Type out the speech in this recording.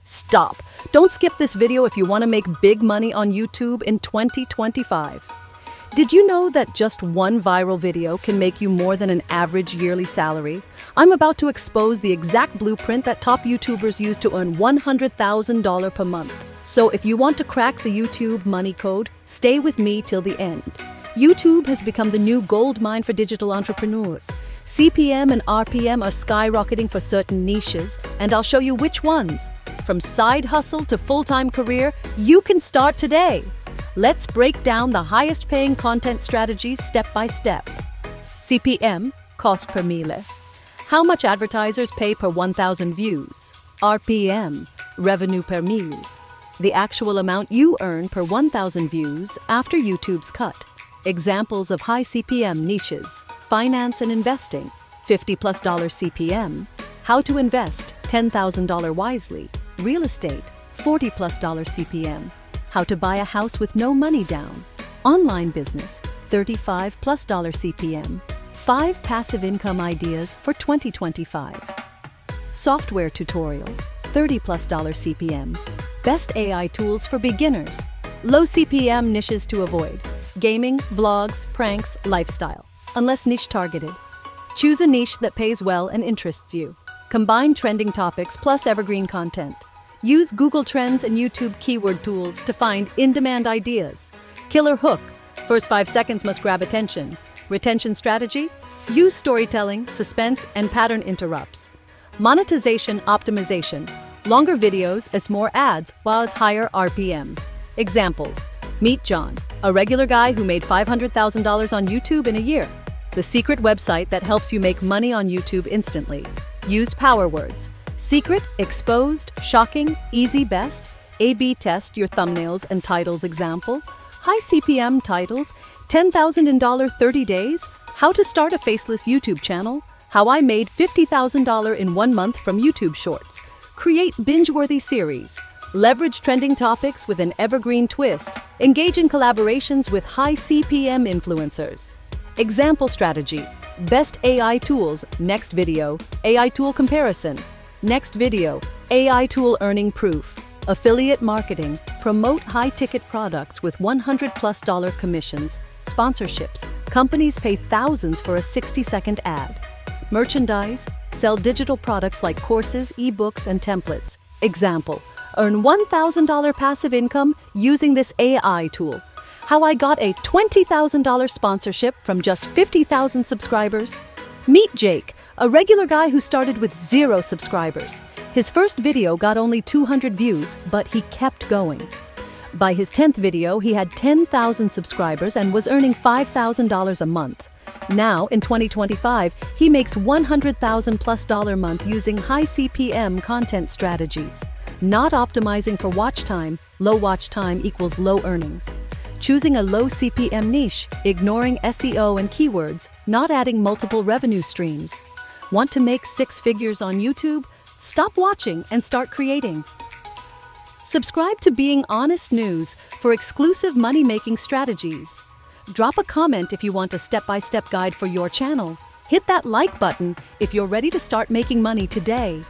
Stop! Don't skip this video if you want to make big money on YouTube in 2025. Did you know that just one viral video can make you more than an average yearly salary? I'm about to expose the exact blueprint that top YouTubers use to earn $100,000 per month. So if you want to crack the YouTube money code, stay with me till the end. YouTube has become the new gold mine for digital entrepreneurs. CPM and RPM are skyrocketing for certain niches, and I'll show you which ones. From side hustle to full-time career, you can start today. Let's break down the highest paying content strategies step by step. CPM, cost per mille. How much advertisers pay per 1,000 views. RPM, revenue per mille. The actual amount you earn per 1,000 views after YouTube's cut. Examples of high CPM niches: finance and investing, $50+ CPM. How to invest, $10,000 wisely. Real estate, $40+ CPM. How to buy a house with no money down. Online business, $35+ CPM. 5 passive income ideas for 2025. Software tutorials, $30+ CPM. Best AI tools for beginners. Low CPM niches to avoid. Gaming, vlogs, pranks, lifestyle. Unless niche targeted. Choose a niche that pays well and interests you. Combine trending topics plus evergreen content. Use Google Trends and YouTube keyword tools to find in-demand ideas. Killer hook. First 5 seconds must grab attention. Retention strategy. Use storytelling, suspense, and pattern interrupts. Monetization optimization. Longer videos as more ads while as higher RPM. Examples. Meet John, a regular guy who made $500,000 on YouTube in a year. The secret website that helps you make money on YouTube instantly. Use power words. Secret, exposed, shocking, easy, best. A/B test your thumbnails and titles. Example. High CPM titles, $10,000 in 30 days. How to start a faceless YouTube channel. How I made $50,000 in 1 month from YouTube Shorts. Create binge-worthy series. Leverage trending topics with an evergreen twist. Engage in collaborations with high CPM influencers. Example strategy. Best AI tools. Next video. AI tool comparison. Next video. AI tool earning proof. Affiliate marketing. Promote high-ticket products with $100+ commissions. Sponsorships. Companies pay thousands for a 60-second ad. Merchandise. Sell digital products like courses, ebooks, and templates. Example. Earn $1,000 passive income using this AI tool. How I got a $20,000 sponsorship from just 50,000 subscribers. Meet Jake, a regular guy who started with 0 subscribers. His first video got only 200 views, but he kept going. By his 10th video, he had 10,000 subscribers and was earning $5,000 a month. Now, in 2025, he makes $100,000+ a month using high CPM content strategies. Not optimizing for watch time. Low watch time equals low earnings. Choosing a low CPM niche, ignoring SEO and keywords, not adding multiple revenue streams. Want to make 6 figures on YouTube? Stop watching and start creating. Subscribe to Being Honest News for exclusive money-making strategies. Drop a comment if you want a step-by-step guide for your channel. Hit that like button if you're ready to start making money today.